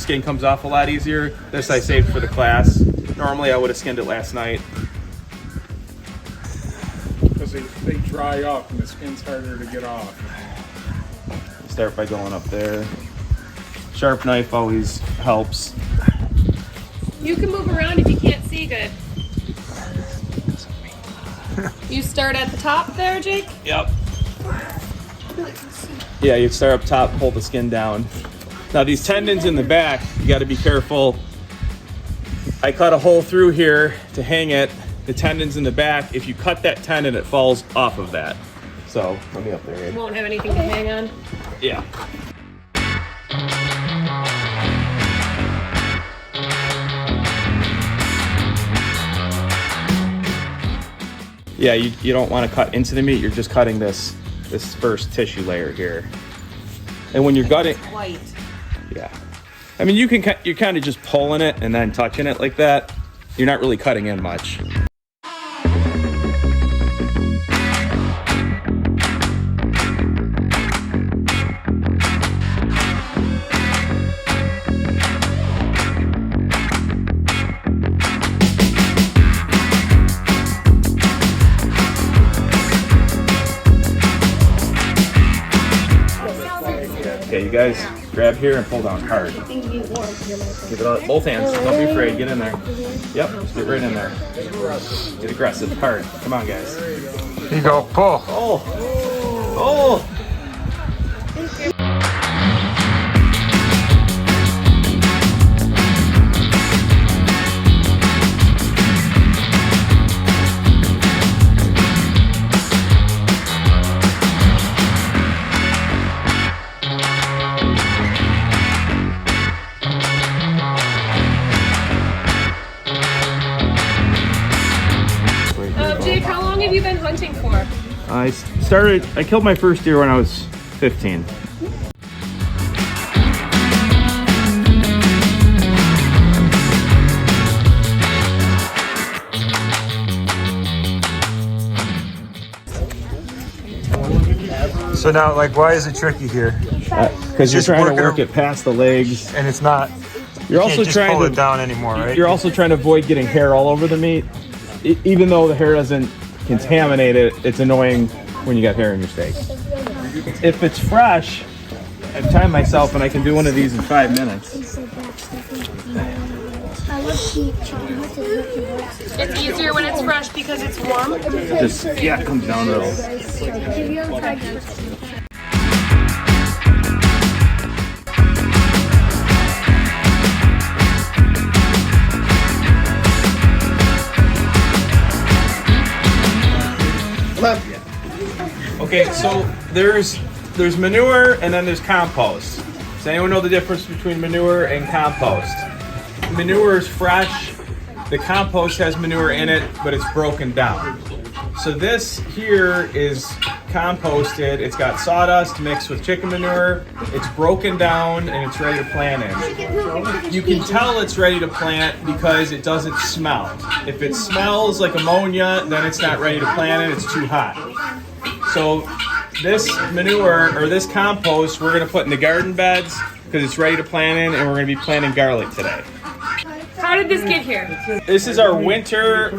skin comes off a lot easier. This I saved for the class. Normally I would have skinned it last night. Because they dry up and the skin's harder to get off. Start by going up there. Sharp knife always helps. You can move around if you can't see good. You start at the top there, Jake? Yep. Yeah, you start up top, pull the skin down. Now these tendons in the back, you got to be careful. I cut a hole through here to hang it. The tendons in the back, if you cut that tendon, it falls off of that. So, let me up there. You won't have anything to hang on. Yeah. Yeah, you don't want to cut into the meat. You're just cutting this first tissue layer here. And when you're gutting, White. yeah. I mean, you're kind of just pulling it and then touching it like that. You're not really cutting in much. Okay, you guys grab here and pull down hard. Give it out, both hands. Don't be afraid. Get in there. Yep, just get right in there. Get aggressive, hard. Come on, guys. Here you go, pull. Oh, oh. Jake, how long have you been hunting for? I killed my first deer when I was 15. So now, like, why is it tricky here? Because you're trying to work it past the legs. And it's not. You're You also can't just trying pull to it down anymore, right? You're also trying to avoid getting hair all over the meat. Even though the hair doesn't contaminate it, it's annoying when you got hair in your steak. If it's fresh, I've timed myself and I can do one of these in 5 minutes. It's easier when it's fresh because it's warm. Just, yeah, it comes down real. Okay, so there's manure and then there's compost. Does anyone know the difference between manure and compost? Manure is fresh. The compost has manure in it, but it's broken down. So this here is composted. It's got sawdust mixed with chicken manure. It's broken down and it's ready to plant in. You can tell it's ready to plant because it doesn't smell. If it smells like ammonia, then it's not ready to plant in. It's too hot. So this manure or this compost we're going to put in the garden beds because it's ready to plant in, and we're going to be planting garlic today. How did this get here? This is our winter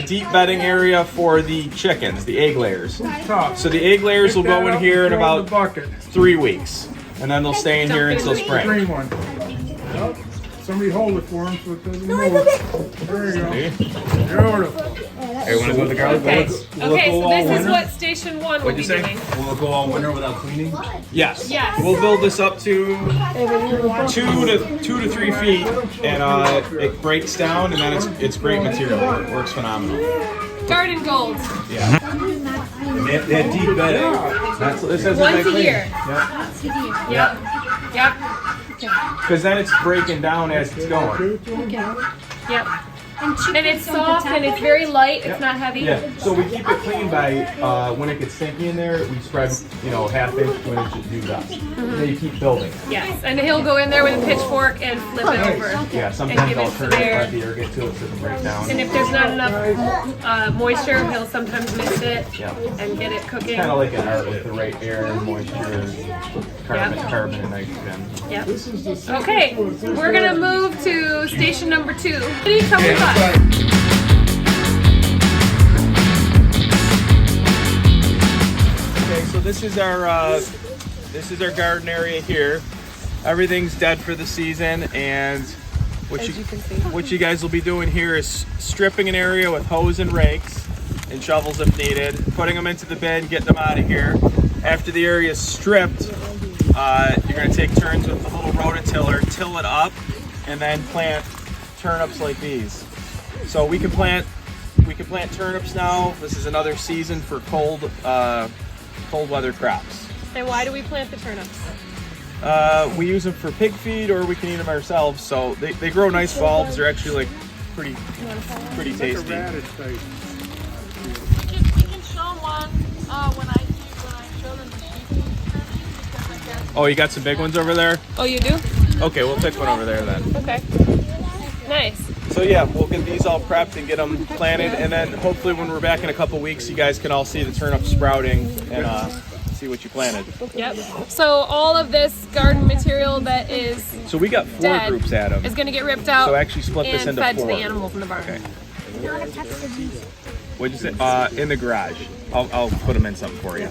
deep bedding area for the chickens, the egg layers. So the egg layers will go in here in about 3 weeks, and then they'll stay in here until spring. Green one. Somebody hold it for him so it doesn't move. There you go. Beautiful. Hey, want to go to the garlic beds? Okay, so this is what station 1 will be doing. Will it go all winter without cleaning? Yes. Yes. We'll build this up to 2 to 3 feet, and it breaks down, and then it's great material. It works phenomenal. Garden gold. Yeah. They have deep bedding. That's this has Once a year. Yep. Yep. Because then it's breaking down as it's going. Yep. And it's soft and it's very light. It's not heavy. Yeah, so we keep it clean by, when it gets stinky in there, we spread, half inch to an inch of dew dust. And then you keep building. Yes, and he'll go in there with a pitchfork and flip it over. Yeah, sometimes I'll turn it, let the air get to it so it can break down. And if there's not enough moisture, he'll sometimes mix it and get it cooking. Kind of like an art with the right air and moisture, carbon and nitrogen. Yep. Okay, we're gonna move to station number 2. Please tell me about it. Okay, so this is our garden area here. Everything's dead for the season, and what you guys will be doing here is stripping an area with hose and rakes and shovels if needed, putting them into the bin, getting them out of here. After the area is stripped, you're going to take turns with the little rototiller, till it up, and then plant turnips like these. So we can plant turnips now. This is another season for cold weather crops. And why do we plant the turnips? We use them for pig feed, or we can eat them ourselves. So they grow nice bulbs. They're actually like pretty tasty. Radish type. You can show them one when I show them the sheep. Oh, you got some big ones over there? Oh, you do? Okay, we'll pick one over there then. Okay. Nice. So yeah, we'll get these all prepped and get them planted, and then hopefully when we're back in a couple weeks, you guys can all see the turnips sprouting and see what you planted. Yep. So all of this garden material that is So we got 4 dead groups at them. is going to get ripped out So actually split this and into fed 4. to the animals in the barn. Okay. What'd you say? In the garage. I'll put them in something for you.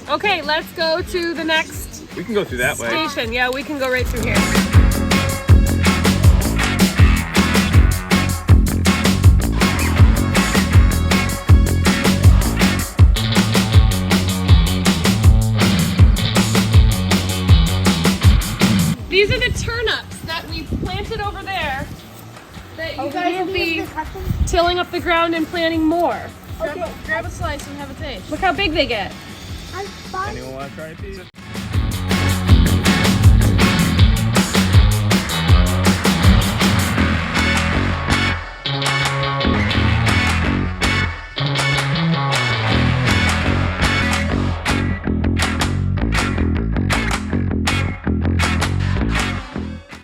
Okay, let's go to the next We can go through that way. station. Yeah, we can go right through here. These are the turnips that we planted over there that you will be tilling up the ground and planting more. Grab a slice and have a taste. Look how big they get. Anyone want to try a piece?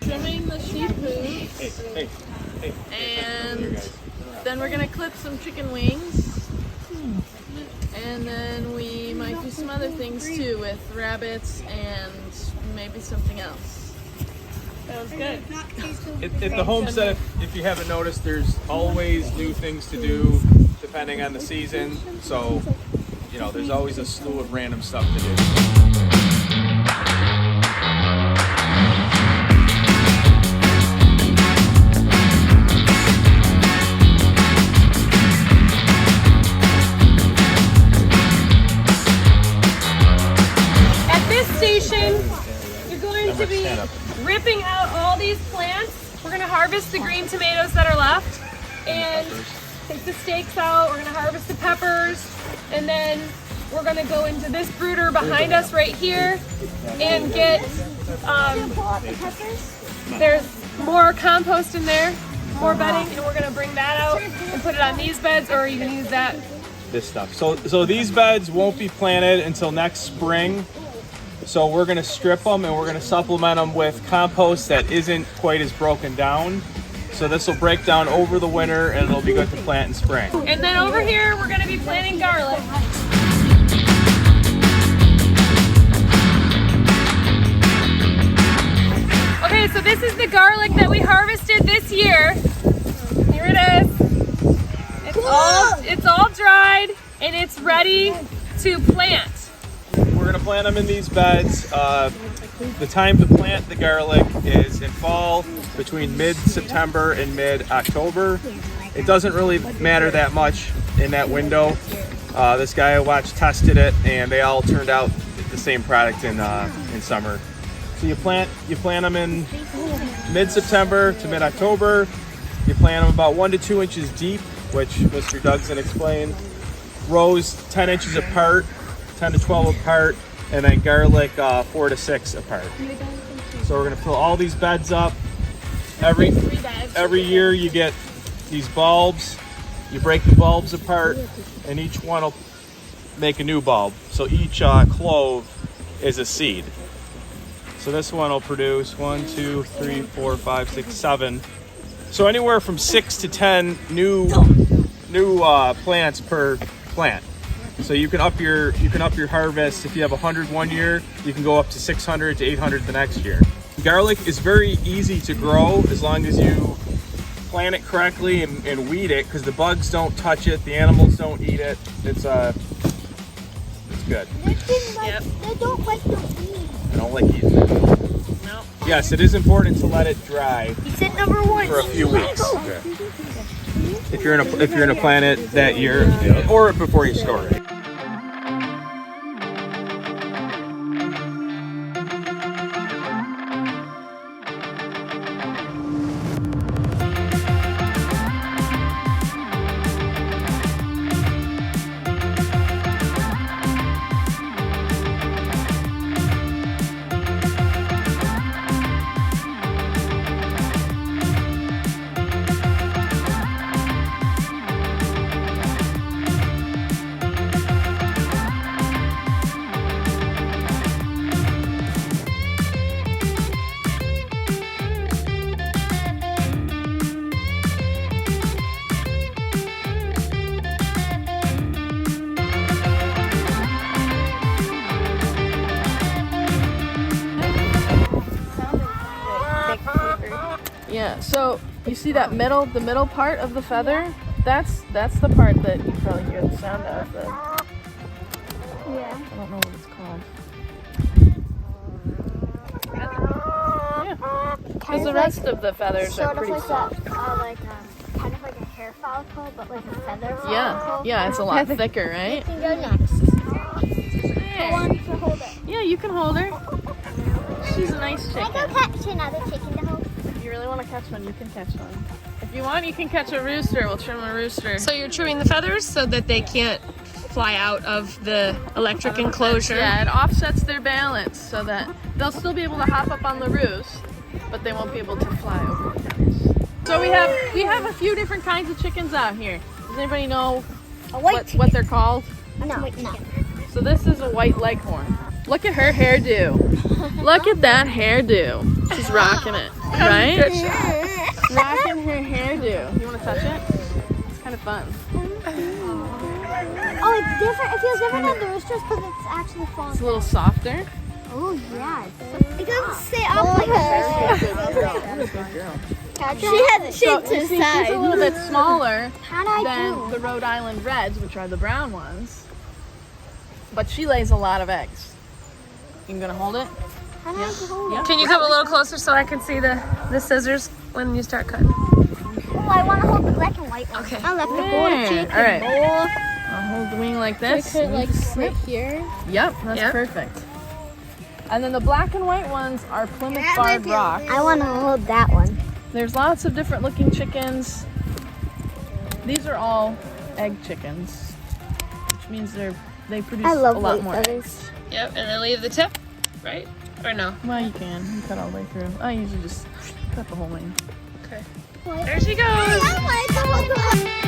Trimming the sheep hooves, Hey. and then we're gonna clip some chicken wings, and then we might do some other things too with rabbits and maybe something else. Sounds good. At the homestead, if you haven't noticed, there's always new things to do depending on the season. So, there's always a slew of random stuff to do. At this station, you're going to be ripping out all these plants. We're going to harvest the green tomatoes that are left and take the stakes out. We're going to harvest the peppers, and then we're going to go into this brooder behind us right here and get, there's more compost in there, more bedding, and we're going to bring that out and put it on these beds, or you can use that. This stuff. So these beds won't be planted until next spring. So we're going to strip them and we're going to supplement them with compost that isn't quite as broken down. So this will break down over the winter and it'll be good to plant in spring. And then over here, we're going to be planting garlic. Okay, so this is the garlic that we harvested this year. Here it is. It's all dried and it's ready to plant. We're going to plant them in these beds. The time to plant the garlic is in fall, between mid-September and mid-October. It doesn't really matter that much in that window. This guy I watched tested it, and they all turned out the same product in summer. So you plant them in mid-September to mid-October. You plant them about 1 to 2 inches deep, which Mr. Dougson explained. Rows 10 inches apart, 10 to 12 apart, and then garlic 4 to 6 apart. So we're gonna fill all these beds up. Every year you get these bulbs. You break the bulbs apart, and each one will make a new bulb. So each clove is a seed. So this one will produce 1, 2, 3, 4, 5, 6, 7. So anywhere from 6 to 10 new plants per plant. So you can up your harvest. If you have 100 one year, you can go up to 600 to 800 the next year. Garlic is very easy to grow as long as you plant it correctly and weed it, because the bugs don't touch it, the animals don't eat it. It's good. Yep. They don't like the weeds. I don't like eating it. No. Yes, it is important to let it dry You said number 1. for a few weeks. If you're gonna plant it that year, or before you store it. Yeah, so you see that the middle part of the feather? That's the part that you probably hear the sound of. Yeah. I don't know what it's called. Yeah. Because the rest of the feathers are pretty soft. Kind of like a hair follicle, but like a feather follicle. Yeah, it's a lot thicker, right? You can go next. Hey. One to hold it. Yeah, you can hold her. She's a nice Can I chicken. go catch another chicken to hold? If you really want to catch one, you can catch one. If you want, you can catch a rooster. We'll trim a rooster. So you're trimming the feathers so that they can't fly out of the electric enclosure. Yeah, it offsets their balance so that they'll still be able to hop up on the roost, but they won't be able to fly over the fence. So we have a few different kinds of chickens out here. Does anybody know what they're called? No. So this is a white leghorn. Look at her hairdo. Look at that hairdo. She's rocking it, right? Rocking her hairdo. You want to touch it? It's kind of fun. Oh, it's different. It feels different than the roosters because it's actually falling. It's a little softer. Oh, yeah. It doesn't stay up like a She has it shaped to the She's side. a little bit smaller How do I than do? the Rhode Island Reds, which are the brown ones. But she lays a lot of eggs. You gonna hold it? How do I hold Yeah. it? Can you come a little closer so I can see the scissors when you start cutting? Oh, I want to hold the black and white one. Okay. I left the Yeah. bowl. All right. I'll hold the wing like this. right here. Yep, that's Yep. perfect. And then the black and white ones are Plymouth Barred Rock. I want to hold that one. There's lots of different looking chickens. These are all egg chickens, which means they produce I love a lot white more feathers. eggs. Yep, and then leave the tip, right? Or no? Well, you can. You cut all the way through. I usually just cut the whole wing. Okay. There she goes. I want to hold the one.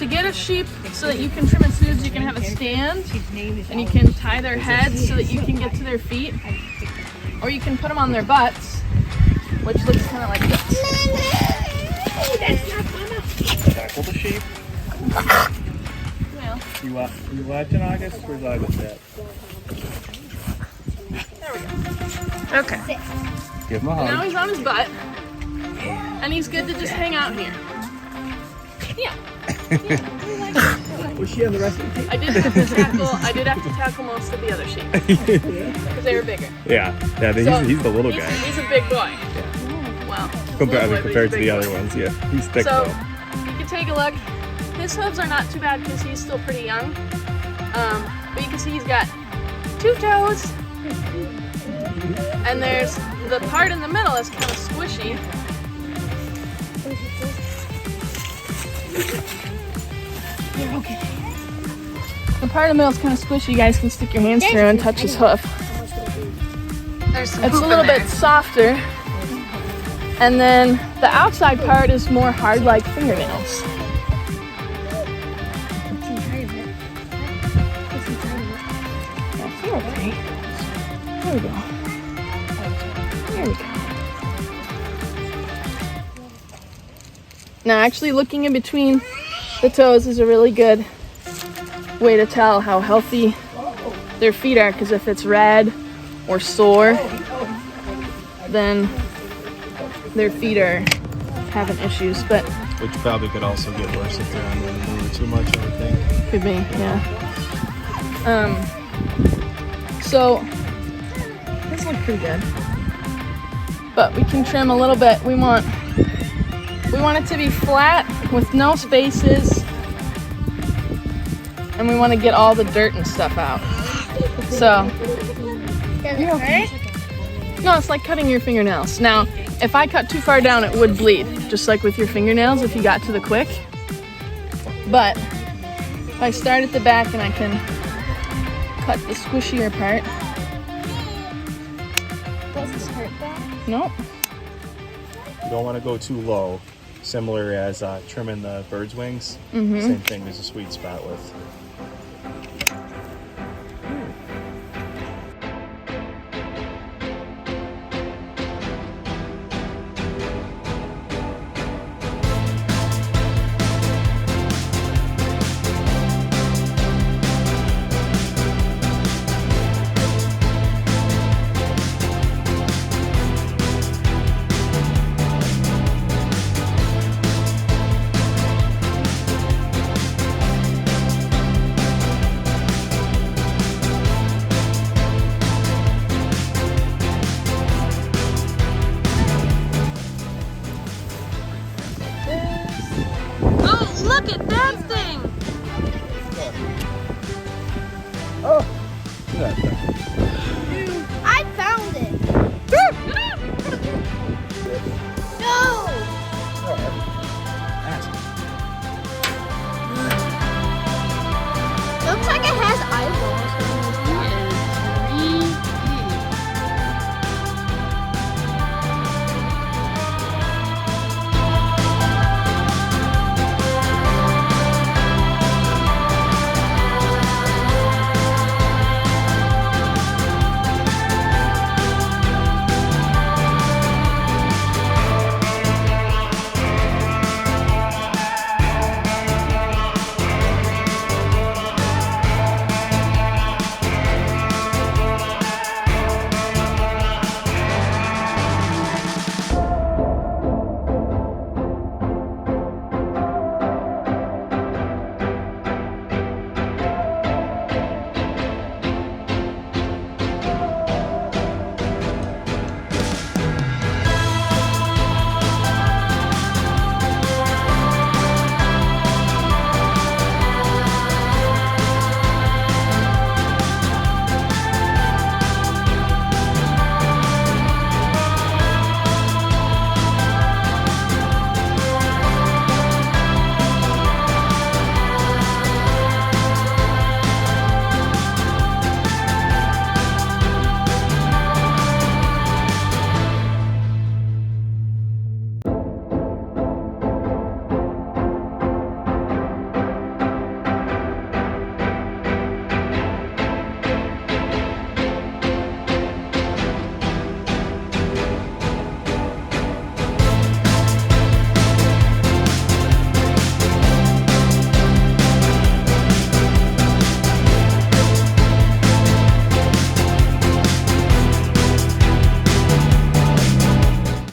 to get a sheep so that you can trim its hooves, you can have a stand and you can tie their heads so that you can get to their feet. Or you can put them on their butts, which looks kind of like this. Tackle the sheep. Well, You watching August? Where's August at? there we go. Okay. Give him a Now hug. he's on his butt. And he's good to just hang out here. Yeah. Was she on the rest of the I did have to tackle most of the other sheep. Because they were bigger. Yeah, So, he's the little he's, guy. He's a big boy. Wow. Compared to the other ones, yeah. He's thick So, though. you can take a look. His hooves are not too bad because he's still pretty young. But you can see he's got 2 toes. And there's the part in the middle that's kind of squishy. The part in the middle is kind of squishy. You guys can stick your hands through and touch his hoof. It's a little bit softer. And then the outside part is more hard like fingernails. Okay. There we go. There we go. Now actually looking in between the toes is a really good way to tell how healthy their feet are, because if it's red or sore, then their feet are having issues, but Which probably could also get worse if they're on the manure too much, I would think. could be, yeah. So this looks pretty good, but we can trim a little bit. We want it to be flat with no spaces, and we want to get all the dirt and stuff out. So you're okay. No, it's like cutting your fingernails. Now, if I cut too far down, it would bleed, just like with your fingernails if you got to the quick. But if I start at the back and I can cut the squishier part. Does this hurt though? Nope. You don't want to go too low, similar as trimming the bird's wings. Mm-hmm. Same thing, there's a sweet spot with